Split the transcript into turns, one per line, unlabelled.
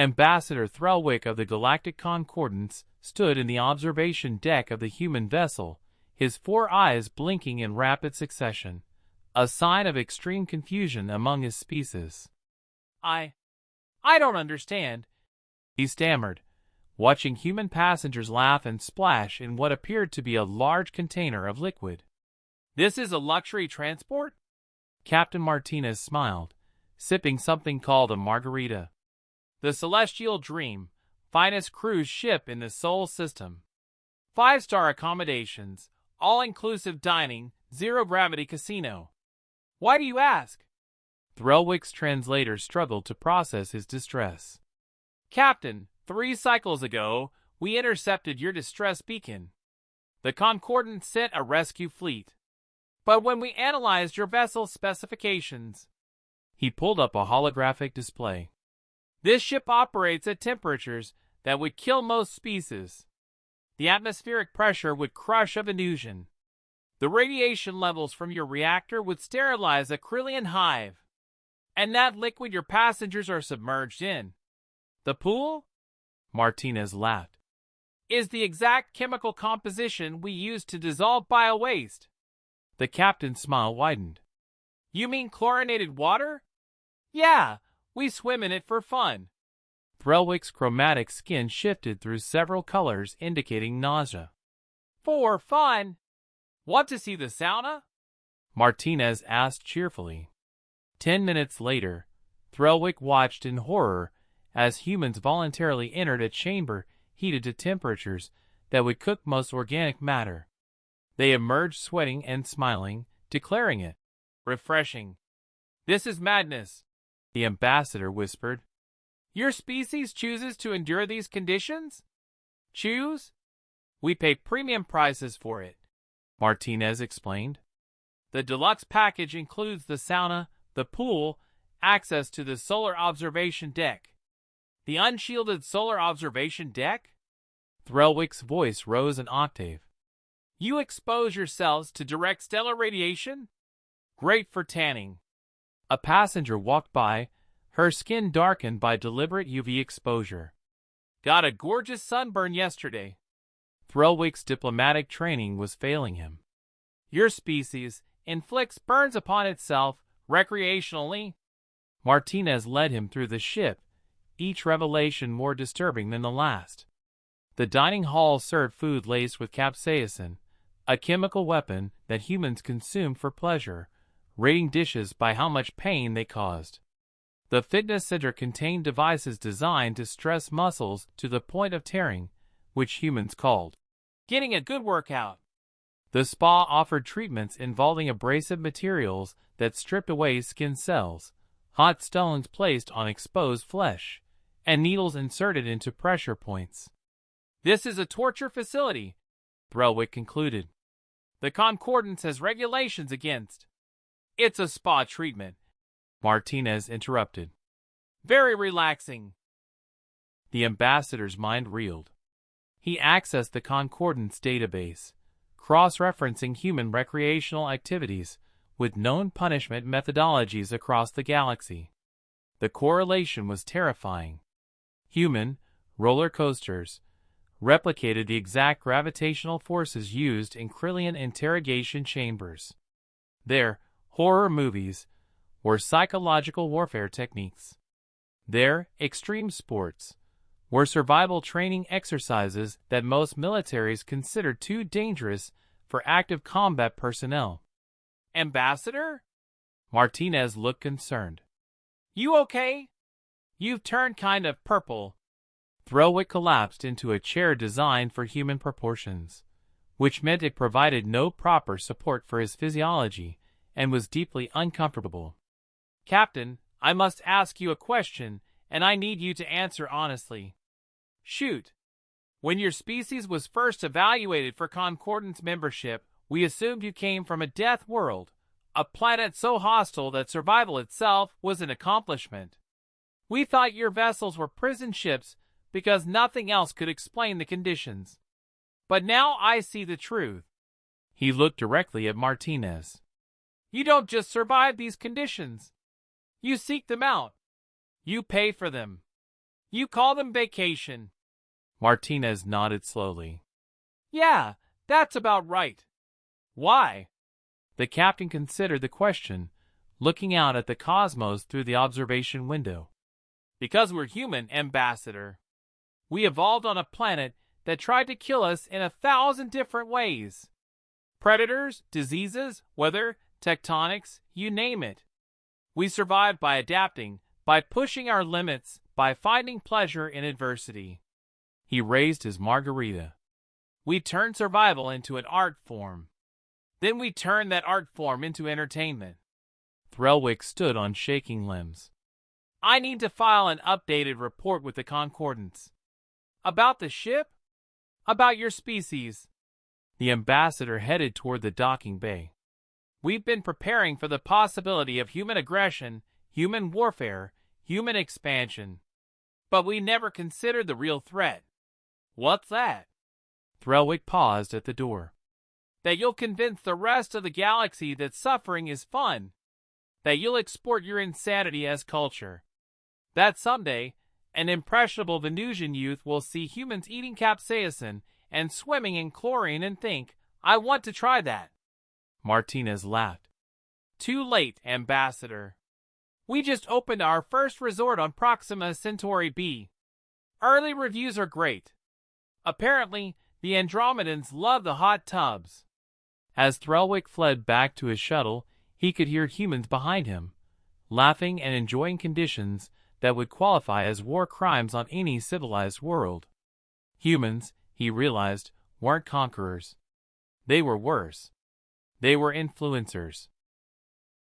Ambassador Threlwick of the Galactic Concordance stood in the observation deck of the human vessel, his 4 eyes blinking in rapid succession, a sign of extreme confusion among his species. I don't understand," he stammered, watching human passengers laugh and splash in what appeared to be a large container of liquid. "This is a luxury transport?" Captain Martinez smiled, sipping something called a margarita. "The Celestial Dream, finest cruise ship in the Sol system. 5-star accommodations, all-inclusive dining, zero-gravity casino." "Why do you ask?" Threlwick's translator struggled to process his distress. "Captain, 3 cycles ago, we intercepted your distress beacon. The Concordance sent a rescue fleet. But when we analyzed your vessel's specifications..." He pulled up a holographic display. "This ship operates at temperatures that would kill most species. The atmospheric pressure would crush a Venusian. The radiation levels from your reactor would sterilize a Krillian hive. And that liquid your passengers are submerged in, the pool," Martinez laughed, "is the exact chemical composition we use to dissolve biowaste." The captain's smile widened. "You mean chlorinated water?" "Yeah, we swim in it for fun." Threlwick's chromatic skin shifted through several colors indicating nausea. "For fun? Want to see the sauna?" Martinez asked cheerfully. 10 minutes later, Threlwick watched in horror as humans voluntarily entered a chamber heated to temperatures that would cook most organic matter. They emerged sweating and smiling, declaring it refreshing. "This is madness," the ambassador whispered. "Your species chooses to endure these conditions?" "Choose? We pay premium prices for it," Martinez explained. "The deluxe package includes the sauna, the pool, access to the solar observation deck." "The unshielded solar observation deck?" Threlwick's voice rose an octave. "You expose yourselves to direct stellar radiation? Great for tanning." A passenger walked by, her skin darkened by deliberate UV exposure. "Got a gorgeous sunburn yesterday." Threlwick's diplomatic training was failing him. "Your species inflicts burns upon itself recreationally." Martinez led him through the ship, each revelation more disturbing than the last. The dining hall served food laced with capsaicin, a chemical weapon that humans consume for pleasure, rating dishes by how much pain they caused. The fitness center contained devices designed to stress muscles to the point of tearing, which humans called getting a good workout. The spa offered treatments involving abrasive materials that stripped away skin cells, hot stones placed on exposed flesh, and needles inserted into pressure points. "This is a torture facility," Threlwick concluded. "The Concordance has regulations against..." "It's a spa treatment," Martinez interrupted. "Very relaxing." The ambassador's mind reeled. He accessed the Concordance database, cross-referencing human recreational activities with known punishment methodologies across the galaxy. The correlation was terrifying. Human roller coasters replicated the exact gravitational forces used in Krillian interrogation chambers. Their horror movies were psychological warfare techniques. Their extreme sports were survival training exercises that most militaries considered too dangerous for active combat personnel. "Ambassador?" Martinez looked concerned. "You okay? You've turned kind of purple." Threlwick collapsed into a chair designed for human proportions, which meant it provided no proper support for his physiology and was deeply uncomfortable. "Captain, I must ask you a question, and I need you to answer honestly." "Shoot." "When your species was first evaluated for Concordance membership, we assumed you came from a death world, a planet so hostile that survival itself was an accomplishment. We thought your vessels were prison ships because nothing else could explain the conditions. But now I see the truth." He looked directly at Martinez. "You don't just survive these conditions. You seek them out. You pay for them. You call them vacation. Martinez nodded slowly. Yeah, that's about right. Why? The captain considered the question, looking out at the cosmos through the observation window. Because we're human, Ambassador. We evolved on a planet that tried to kill us in 1,000 different ways. Predators, diseases, weather, tectonics, you name it. We survived by adapting, by pushing our limits, by finding pleasure in adversity. He raised his margarita. We turned survival into an art form. Then we turned that art form into entertainment. Threlwick stood on shaking limbs. I need to file an updated report with the Concordance. About the ship? About your species. The ambassador headed toward the docking bay. We've been preparing for the possibility of human aggression, human warfare, human expansion. But we never considered the real threat. What's that? Threlwick paused at the door. That you'll convince the rest of the galaxy that suffering is fun. That you'll export your insanity as culture. That someday, an impressionable Venusian youth will see humans eating capsaicin and swimming in chlorine and think, I want to try that. Martinez laughed. Too late, Ambassador. We just opened our first resort on Proxima Centauri B. Early reviews are great. Apparently, the Andromedans love the hot tubs. As Threlwick fled back to his shuttle, he could hear humans behind him, laughing and enjoying conditions that would qualify as war crimes on any civilized world. Humans, he realized, weren't conquerors. They were worse. They were influencers.